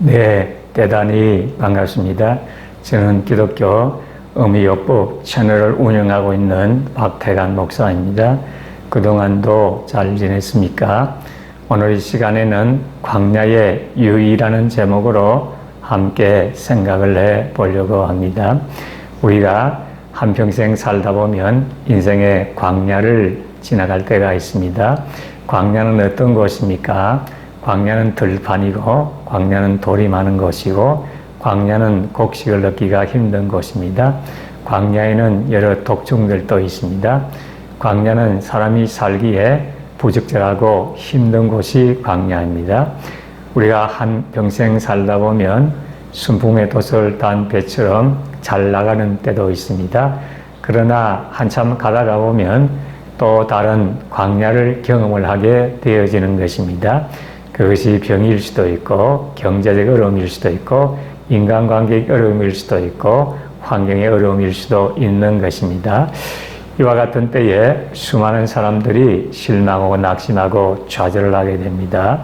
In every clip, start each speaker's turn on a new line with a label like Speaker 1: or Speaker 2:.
Speaker 1: 네, 대단히 반갑습니다. 저는 기독교 의미요법 채널을 운영하고 있는 박태관 목사입니다. 그동안도 잘 지냈습니까? 오늘 이 시간에는 광야의 유의라는 제목으로 함께 생각을 해 보려고 합니다. 우리가 한평생 살다 보면 인생의 광야를 지나갈 때가 있습니다. 광야는 어떤 곳입니까? 광야는 들판이고, 광야는 돌이 많은 곳이고, 광야는 곡식을 얻기가 힘든 곳입니다. 광야에는 여러 독충들도 있습니다. 광야는 사람이 살기에 부적절하고 힘든 곳이 광야입니다. 우리가 한 평생 살다 보면 순풍의 돛을 단 배처럼 잘 나가는 때도 있습니다. 그러나 한참 가다가 보면 또 다른 광야를 경험을 하게 되어지는 것입니다. 그것이 병일 수도 있고, 경제적 어려움일 수도 있고, 인간관계의 어려움일 수도 있고, 환경의 어려움일 수도 있는 것입니다. 이와 같은 때에 수많은 사람들이 실망하고 낙심하고 좌절을 하게 됩니다.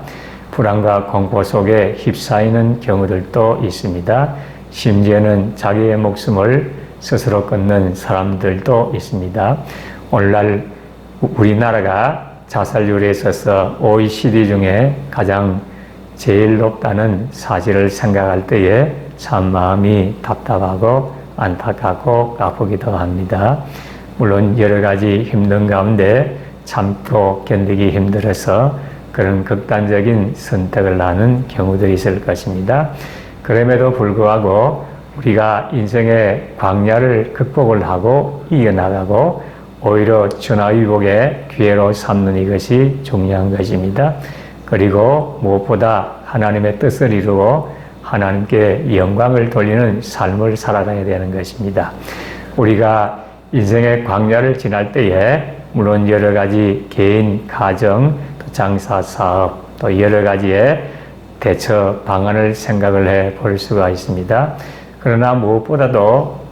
Speaker 1: 불안과 공포 속에 휩싸이는 경우들도 있습니다. 심지어는 자기의 목숨을 스스로 끊는 사람들도 있습니다. 오늘날 우리나라가 자살률에 있어서 OECD 중에 가장 제일 높다는 사실을 생각할 때에 참 마음이 답답하고 안타깝고 아프기도 합니다. 물론 여러 가지 힘든 가운데 참고 견디기 힘들어서 그런 극단적인 선택을 하는 경우들이 있을 것입니다. 그럼에도 불구하고 우리가 인생의 광야를 극복을 하고 이겨나가고 오히려 전화위복의 기회로 삼는 이것이 중요한 것입니다. 그리고 무엇보다 하나님의 뜻을 이루고 하나님께 영광을 돌리는 삶을 살아가야 되는 것입니다. 우리가 인생의 광야를 지날 때에 물론 여러 가지 개인, 가정, 또 장사, 사업, 또 여러 가지의 대처 방안을 생각을 해 볼 수가 있습니다. 그러나 무엇보다도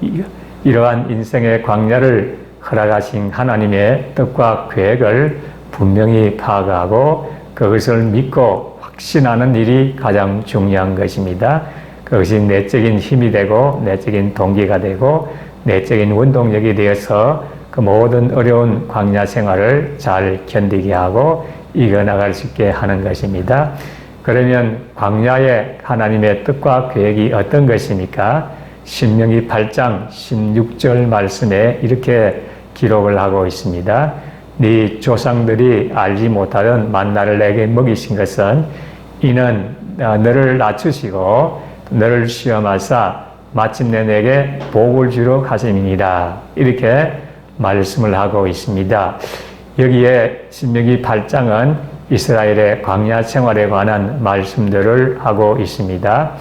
Speaker 1: 이러한 인생의 광야를 허락하신 하나님의 뜻과 계획을 분명히 파악하고 그것을 믿고 확신하는 일이 가장 중요한 것입니다. 그것이 내적인 힘이 되고 내적인 동기가 되고 내적인 원동력이 되어서 그 모든 어려운 광야 생활을 잘 견디게 하고 이겨나갈 수 있게 하는 것입니다. 그러면 광야의 하나님의 뜻과 계획이 어떤 것입니까? 신명기 8장 16절 말씀에 이렇게 기록을 하고 있습니다. 네 조상들이 알지 못하던 만나를 내게 먹이신 것은 이는 너를 낮추시고 너를 시험하사 마침내 내게 복을 주러 가심이니라. 이렇게 말씀을 하고 있습니다. 여기에 신명기 8장은 이스라엘의 광야 생활에 관한 말씀들을 하고 있습니다.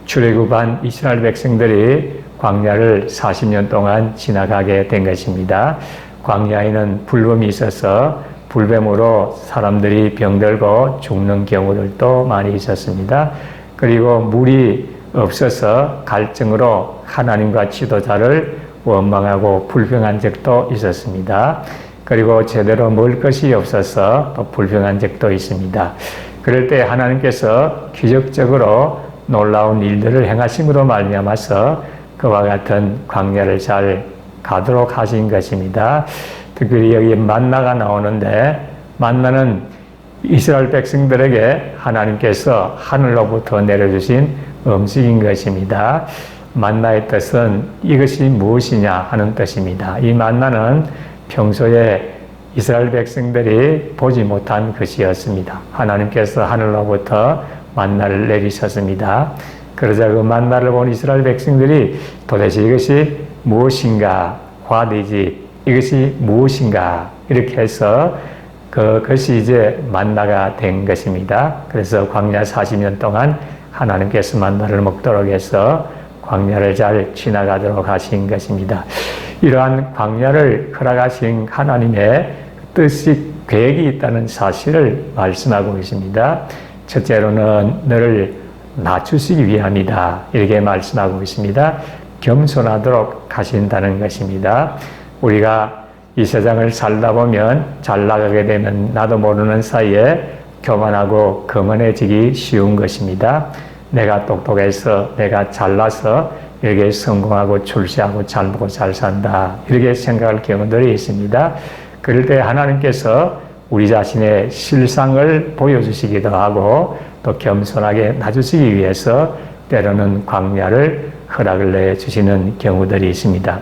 Speaker 1: 출애굽한 이스라엘 백성들이 광야를 40년 동안 지나가게 된 것입니다. 광야에는 불뱀이 있어서 불뱀으로 사람들이 병들고 죽는 경우들도 많이 있었습니다. 그리고 물이 없어서 갈증으로 하나님과 지도자를 원망하고 불평한 적도 있었습니다. 그리고 제대로 먹을 것이 없어서 또 불평한 적도 있습니다. 그럴 때 하나님께서 기적적으로 놀라운 일들을 행하심으로 말미암아서 그와 같은 광야를 잘 가도록 하신 것입니다. 특별히 여기 만나가 나오는데 만나는 이스라엘 백성들에게 하나님께서 하늘로부터 내려주신 음식인 것입니다. 만나의 뜻은 이것이 무엇이냐 하는 뜻입니다. 이 만나는 평소에 이스라엘 백성들이 보지 못한 것이었습니다. 하나님께서 하늘로부터 만나를 내리셨습니다. 그러자 그 만나를 본 이스라엘 백성들이 도대체 이것이 무엇인가, 화되지 이것이 무엇인가 이렇게 해서 그것이 이제 만나가 된 것입니다. 그래서 광야 40년 동안 하나님께서 만나를 먹도록 해서 광야를 잘 지나가도록 하신 것입니다. 이러한 광야를 허락하신 하나님의 뜻이 계획이 있다는 사실을 말씀하고 있습니다. 첫째로는 너를 낮추시기 위함이다. 이렇게 말씀하고 있습니다. 겸손하도록 하신다는 것입니다. 우리가 이 세상을 살다 보면 잘 나가게 되면 나도 모르는 사이에 교만하고 거만해지기 쉬운 것입니다. 내가 똑똑해서 내가 잘나서 이렇게 성공하고 출세하고 잘 먹고 잘 산다 이렇게 생각할 경우들이 있습니다. 그럴 때 하나님께서 우리 자신의 실상을 보여주시기도 하고 또 겸손하게 놔주시기 위해서 때로는 광야를 허락을 내주시는 경우들이 있습니다.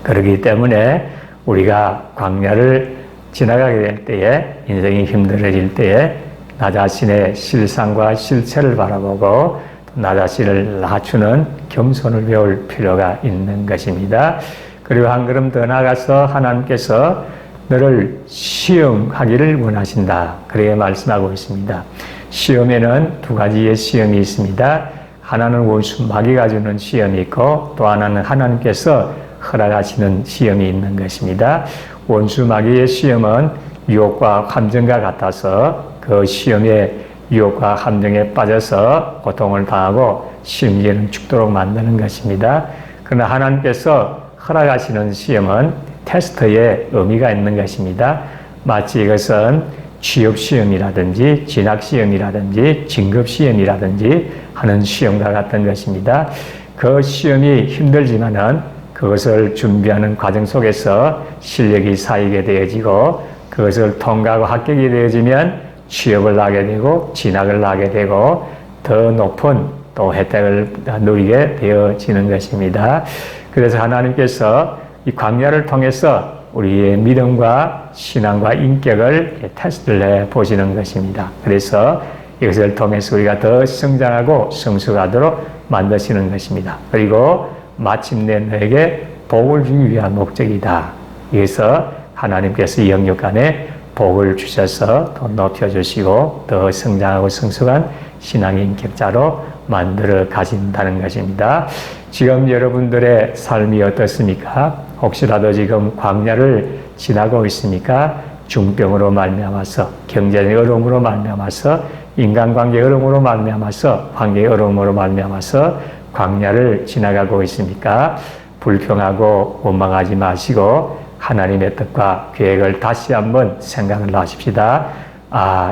Speaker 1: 그렇기 때문에 우리가 광야를 지나가게 될 때에 인생이 힘들어질 때에 나 자신의 실상과 실체를 바라보고 나 자신을 낮추는 겸손을 배울 필요가 있는 것입니다. 그리고 한 걸음 더 나아가서 하나님께서 너를 시험하기를 원하신다. 그렇게 말씀하고 있습니다. 시험에는 두 가지의 시험이 있습니다. 하나는 원수 마귀가 주는 시험이 있고 또 하나는 하나님께서 허락하시는 시험이 있는 것입니다. 원수 마귀의 시험은 유혹과 함정과 같아서 그 시험의 유혹과 함정에 빠져서 고통을 당하고 심지어는 죽도록 만드는 것입니다. 그러나 하나님께서 허락하시는 시험은 테스트에 의미가 있는 것입니다. 마치 이것은 취업시험이라든지 진학시험이라든지 진급시험이라든지 하는 시험과 같은 것입니다. 그 시험이 힘들지만은 그것을 준비하는 과정 속에서 실력이 쌓이게 되어지고 그것을 통과하고 합격이 되어지면 취업을 하게 되고 진학을 하게 되고 더 높은 또 혜택을 누리게 되어지는 것입니다. 그래서 하나님께서 이 광야를 통해서 우리의 믿음과 신앙과 인격을 테스트를 해 보시는 것입니다. 그래서 이것을 통해서 우리가 더 성장하고 성숙하도록 만드시는 것입니다. 그리고 마침내 너에게 복을 주기 위한 목적이다. 그래서 하나님께서 영육 안에 복을 주셔서 더 높여주시고 더 성장하고 성숙한 신앙의 인격자로 만들어 가신다는 것입니다. 지금 여러분들의 삶이 어떻습니까? 혹시라도 지금 광야를 지나고 있습니까? 중병으로 말미암아서 경제의 어려움으로 말미암아서 인간관계 어려움으로 말미암아서 관계 어려움으로 말미암아서 광야를 지나가고 있습니까? 불평하고 원망하지 마시고 하나님의 뜻과 계획을 다시 한번 생각을 하십시다.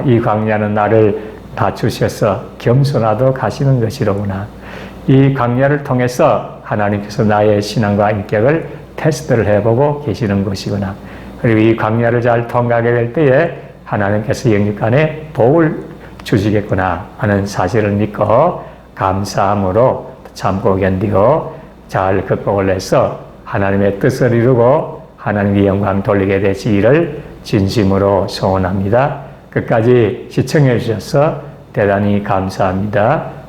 Speaker 1: 이 광야는 나를 낮추셔서 겸손하도록 하시는 것이로구나. 이 광야를 통해서 하나님께서 나의 신앙과 인격을 테스트를 해보고 계시는 것이구나. 그리고 이 광야를 잘 통과하게 될 때에 하나님께서 영육 안에 복을 주시겠구나 하는 사실을 믿고 감사함으로 참고 견디고 잘 극복을 해서 하나님의 뜻을 이루고 하나님의 영광 돌리게 되시기를 진심으로 소원합니다. 끝까지 시청해 주셔서 대단히 감사합니다.